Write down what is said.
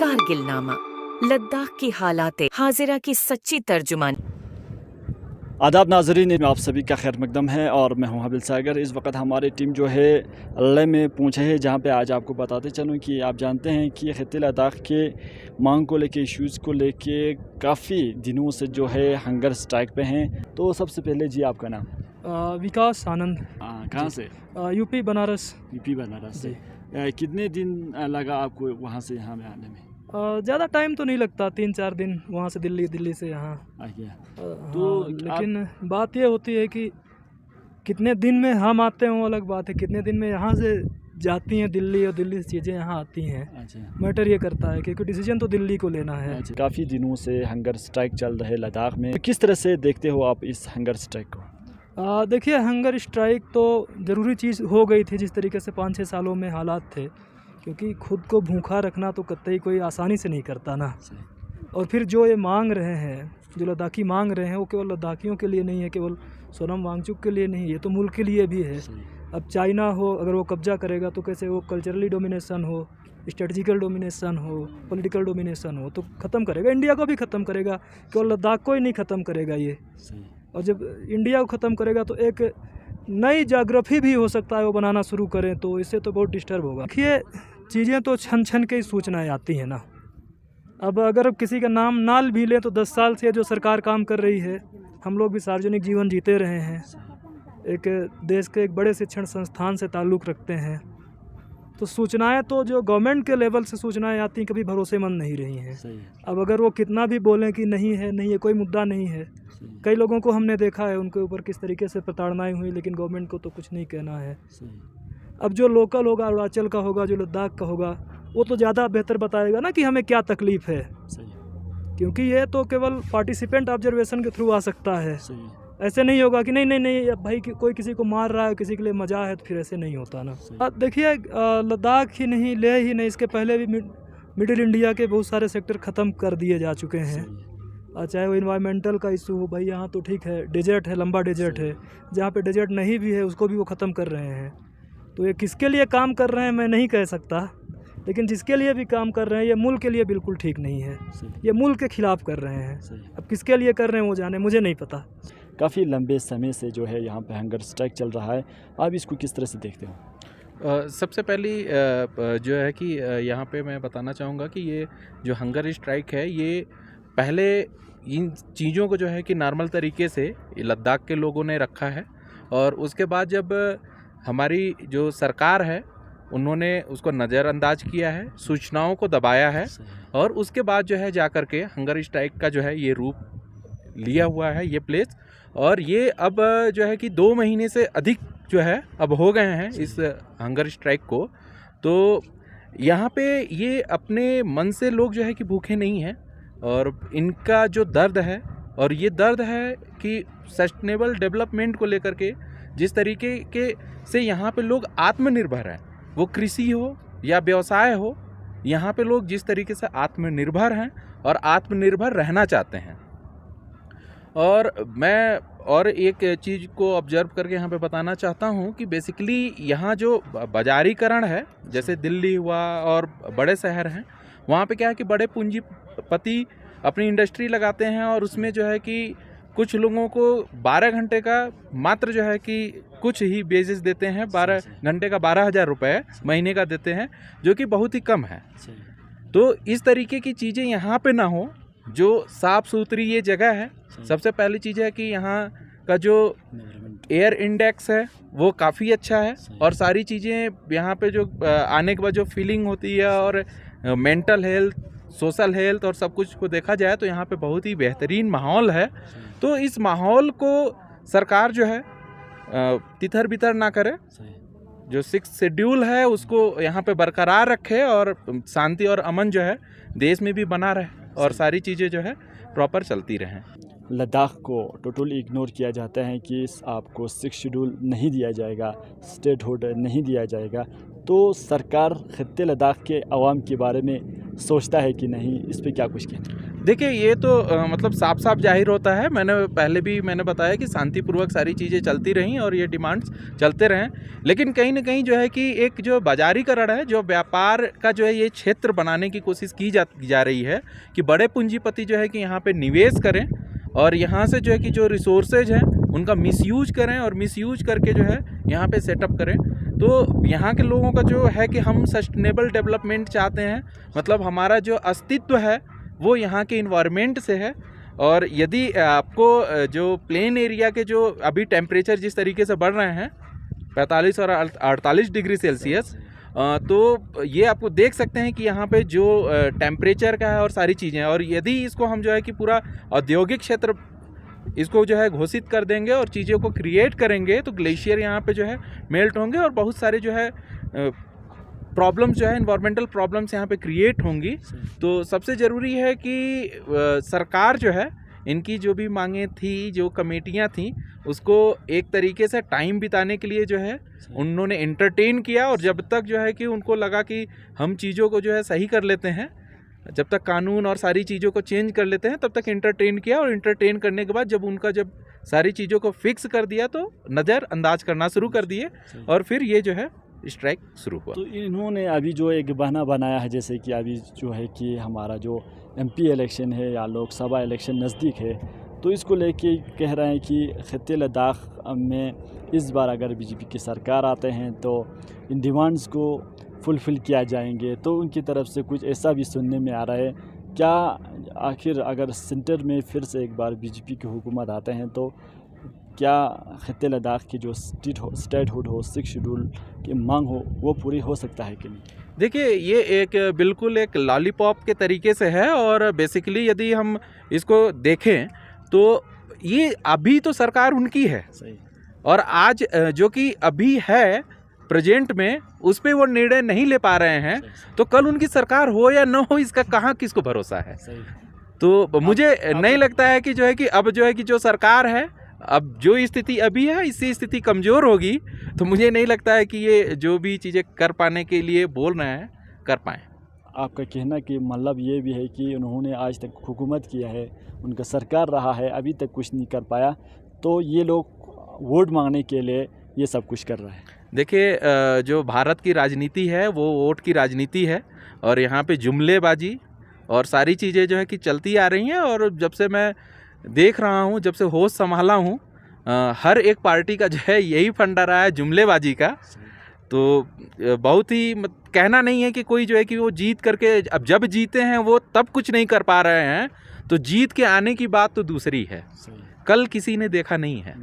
कारगिल नामा, लद्दाख की हालात हाजिरा की सच्ची तर्जुमान। आदाब नाजरीन, आप सभी का खैर मकदम है और मैं हूं हबिल सागर। इस वक्त हमारी टीम जो है लेह में पहुंचे है, जहां पे आज आपको बताते चलूं कि आप जानते हैं कि खित्ते लद्दाख के मांग को लेके, इश्यूज़ को लेके काफ़ी दिनों से जो है हंगर स्ट्राइक पे हैं। तो सबसे पहले जी आपका नाम? विकास आनंद। कहाँ से? यूपी बनारस। यूपी बनारस से। कितने दिन लगा आपको वहाँ से यहाँ में आने में? ज़्यादा टाइम तो नहीं लगता, 3-4 दिन वहाँ से दिल्ली, दिल्ली से यहाँ आ गया। तो लेकिन बात ये होती है कि कितने दिन में हम आते हैं वो अलग बात है, कितने दिन में यहाँ से जाती हैं दिल्ली और दिल्ली से चीज़ें यहाँ आती हैं। अच्छा, मैटर ये करता है क्योंकि डिसीजन तो दिल्ली को लेना है। अच्छा। काफ़ी दिनों से हंगर स्ट्राइक चल रहे लद्दाख में, किस तरह से देखते हो आप इस हंगर स्ट्राइक को? देखिए, हंगर स्ट्राइक तो ज़रूरी चीज़ हो गई थी जिस तरीके से 5-6 सालों में हालात थे, क्योंकि खुद को भूखा रखना तो कतई कोई आसानी से नहीं करता ना। और फिर जो ये मांग रहे हैं, जो लद्दाखी मांग रहे हैं, वो केवल लद्दाखियों के लिए नहीं है, केवल सोनम वांगचुक के लिए नहीं है, ये तो मुल्क के लिए भी है। अब चाइना हो, अगर वो कब्जा करेगा तो कैसे, वो कल्चरली डोमिनेशन हो, स्ट्रेटजिकल डोमिनेशन हो, पॉलिटिकल डोमिनेशन हो, तो ख़त्म करेगा, इंडिया को भी ख़त्म करेगा, केवल लद्दाख को ही नहीं ख़त्म करेगा ये। और जब इंडिया को ख़त्म करेगा तो एक नई ज्योग्राफी भी हो सकता है वो बनाना शुरू करें, तो इससे तो बहुत डिस्टर्ब होगा। देखिए, चीज़ें तो छन छन के ही सूचनाएँ आती हैं ना। अब अगर किसी का नाम ना भी लें तो 10 साल से जो सरकार काम कर रही है, हम लोग भी सार्वजनिक जीवन जीते रहे हैं, एक देश के एक बड़े शिक्षण संस्थान से ताल्लुक़ रखते हैं, तो सूचनाएं तो जो गवर्नमेंट के लेवल से सूचनाएं आती हैं कभी भरोसेमंद नहीं रही हैं। अब अगर वो कितना भी बोलें कि नहीं है, कोई मुद्दा नहीं है, कई लोगों को हमने देखा है उनके ऊपर किस तरीके से प्रताड़नाएं हुई, लेकिन गवर्नमेंट को तो कुछ नहीं कहना है। अब जो लोकल होगा, अरुणाचल का होगा, जो लद्दाख का होगा, वो तो ज़्यादा बेहतर बताएगा ना कि हमें क्या तकलीफ़ है, क्योंकि ये तो केवल पार्टिसिपेंट ऑब्जर्वेशन के थ्रू आ सकता है। ऐसे नहीं होगा कि नहीं भाई कोई किसी को मार रहा है, किसी के लिए मजा है, तो फिर ऐसे नहीं होता ना। देखिए, लद्दाख ही नहीं, लेह ही नहीं, इसके पहले भी मिडिल इंडिया के बहुत सारे सेक्टर ख़त्म कर दिए जा चुके हैं। चाहे वो इन्वायरमेंटल का इशू हो, भाई यहाँ तो ठीक है, डेजर्ट है, लंबा डेजर्ट है, जहाँ पे डेजर्ट नहीं भी है उसको भी वो ख़त्म कर रहे हैं। तो ये किसके लिए काम कर रहे हैं मैं नहीं कह सकता, लेकिन जिसके लिए भी काम कर रहे हैं ये मुल्क के लिए बिल्कुल ठीक नहीं है, ये मुल्क के ख़िलाफ़ कर रहे हैं। अब किसके लिए कर रहे हैं वो जाने, मुझे नहीं पता। काफ़ी लंबे समय से जो है यहाँ पे हंगर स्ट्राइक चल रहा है, आप इसको किस तरह से देखते हो? सबसे पहली जो है कि यहाँ पे मैं बताना चाहूँगा कि ये जो हंगर स्ट्राइक है, ये पहले इन चीज़ों को जो है कि नॉर्मल तरीके से लद्दाख के लोगों ने रखा है, और उसके बाद जब हमारी जो सरकार है उन्होंने उसको नज़रअंदाज किया है, सूचनाओं को दबाया है, और उसके बाद जो है जा कर के हंगर स्ट्राइक का जो है ये रूप लिया हुआ है ये प्लेस। और ये अब जो है कि 2 महीने से अधिक जो है अब हो गए हैं इस हंगर स्ट्राइक को। तो यहाँ पे ये अपने मन से लोग जो है कि भूखे नहीं हैं, और इनका जो दर्द है, और ये दर्द है कि सस्टेनेबल डेवलपमेंट को लेकर के जिस तरीके के से यहाँ पे लोग आत्मनिर्भर हैं, वो कृषि हो या व्यवसाय हो, यहाँ पे लोग जिस तरीके से आत्मनिर्भर हैं और आत्मनिर्भर रहना चाहते हैं। और मैं और एक चीज़ को ऑब्जर्व करके यहाँ पे बताना चाहता हूँ कि बेसिकली यहाँ जो बाजारीकरण है, जैसे दिल्ली हुआ और बड़े शहर हैं, वहाँ पे क्या है कि बड़े पूंजीपति अपनी इंडस्ट्री लगाते हैं, और उसमें जो है कि कुछ लोगों को 12 घंटे का मात्र जो है कि कुछ ही बेसिस देते हैं, 12 घंटे का 12,000 रुपये महीने का देते हैं, जो कि बहुत ही कम है। तो इस तरीके की चीज़ें यहाँ पे ना हो, जो साफ़ सुथरी ये जगह है। सबसे पहली चीज़ है कि यहाँ का जो एयर इंडेक्स है वो काफ़ी अच्छा है, और सारी चीज़ें यहाँ पे जो आने के बाद जो फीलिंग होती है, और मेंटल हेल्थ, सोशल हेल्थ और सब कुछ को देखा जाए तो यहाँ पे बहुत ही बेहतरीन माहौल है। तो इस माहौल को सरकार जो है तितर बितर ना करे, जो 6 शेड्यूल है उसको यहाँ पे बरकरार रखे, और शांति और अमन जो है देश में भी बना रहे, और सारी चीज़ें जो है प्रॉपर चलती रहें। लद्दाख को टोटली इग्नोर किया जाता है कि आपको 6 शेड्यूल नहीं दिया जाएगा, स्टेटहुड नहीं दिया जाएगा, तो सरकार खित्ते लद्दाख के अवाम के बारे में सोचता है कि नहीं? इस पे क्या कुछ कहना है? देखिए ये तो मतलब साफ साफ जाहिर होता है, मैंने बताया कि शांतिपूर्वक सारी चीज़ें चलती रहीं और ये डिमांड्स चलते रहें, लेकिन कहीं ना कहीं जो है कि एक जो बाजारीकरण है, जो व्यापार का जो है ये क्षेत्र बनाने की कोशिश की जा रही है कि बड़े पूंजीपति जो है कि यहाँ पे निवेश करें और यहाँ से जो है कि जो रिसोर्सेज हैं उनका मिसयूज करें और मिसयूज करके जो है यहाँ पे सेटअप करें। तो यहाँ के लोगों का जो है कि हम सस्टेनेबल डेवलपमेंट चाहते हैं, मतलब हमारा जो अस्तित्व है वो यहाँ के इन्वायरमेंट से है। और यदि आपको जो प्लेन एरिया के जो अभी टेम्परेचर जिस तरीके से बढ़ रहे हैं 45 और 48 डिग्री सेल्सियस, तो ये आपको देख सकते हैं कि यहाँ पे जो टेम्परेचर का है और सारी चीज़ें, और यदि इसको हम जो है कि पूरा औद्योगिक क्षेत्र इसको जो है घोषित कर देंगे और चीज़ों को क्रिएट करेंगे तो ग्लेशियर यहाँ पे जो है मेल्ट होंगे और बहुत सारे जो है प्रॉब्लम्स जो है इन्वायरमेंटल प्रॉब्लम्स यहाँ पे क्रिएट होंगी। तो सबसे ज़रूरी है कि सरकार जो है इनकी जो भी मांगें थी, जो कमेटियाँ थी, उसको एक तरीके से टाइम बिताने के लिए जो है उन्होंने एंटरटेन किया, और जब तक जो है कि उनको लगा कि हम चीज़ों को जो है सही कर लेते हैं, जब तक कानून और सारी चीज़ों को चेंज कर लेते हैं तब तक एंटरटेन किया, और एंटरटेन करने के बाद जब सारी चीज़ों को फिक्स कर दिया तो नज़रअंदाज करना शुरू कर दिए और फिर ये जो है स्ट्राइक शुरू हुआ। तो इन्होंने अभी जो एक बहाना बनाया है, जैसे कि अभी जो है कि हमारा जो एमपी इलेक्शन है या लोकसभा इलेक्शन नज़दीक है, तो इसको लेके कह रहे हैं कि खित्ते लद्दाख में इस बार अगर बीजेपी की सरकार आते हैं तो इन डिमांड्स को फुलफ़िल किया जाएंगे। तो उनकी तरफ से कुछ ऐसा भी सुनने में आ रहा है। क्या आखिर अगर सेंटर में फिर से एक बार बीजेपी की हुकूमत आते हैं तो क्या खित्ते लद्दाख की जो स्टेटहुड हो, 6 शेड्यूल की मांग हो, वो पूरी हो सकता है कि नहीं? देखिए ये एक बिल्कुल एक लॉलीपॉप के तरीके से है, और बेसिकली यदि हम इसको देखें तो ये अभी तो सरकार उनकी है सही, और आज जो कि अभी है प्रेजेंट में उस पर वो निर्णय नहीं ले पा रहे हैं, तो कल उनकी सरकार हो या न हो इसका कहाँ किसको भरोसा है। सही। तो मुझे नहीं लगता है कि जो है कि अब जो है कि जो सरकार है, अब जो स्थिति अभी है इससे स्थिति कमज़ोर होगी, तो मुझे नहीं लगता है कि ये जो भी चीज़ें कर पाने के लिए बोल रहे हैं कर पाएँ। आपका कहना कि मतलब ये भी है कि उन्होंने आज तक हुकूमत किया है, उनका सरकार रहा है, अभी तक कुछ नहीं कर पाया, तो ये लोग वोट मांगने के लिए ये सब कुछ कर रहा है। देखिए जो भारत की राजनीति है वो वोट की राजनीति है, और यहाँ पे जुमलेबाजी और सारी चीज़ें जो है कि चलती आ रही हैं। और जब से मैं देख रहा हूँ, जब से होश संभाला हूँ, हर एक पार्टी का जो है यही फंडा रहा है जुमलेबाजी का। तो बहुत ही कहना नहीं है कि कोई जो है कि वो जीत करके, अब जब जीते हैं वो तब कुछ नहीं कर पा रहे हैं, तो जीत के आने की बात तो दूसरी है, कल किसी ने देखा नहीं है।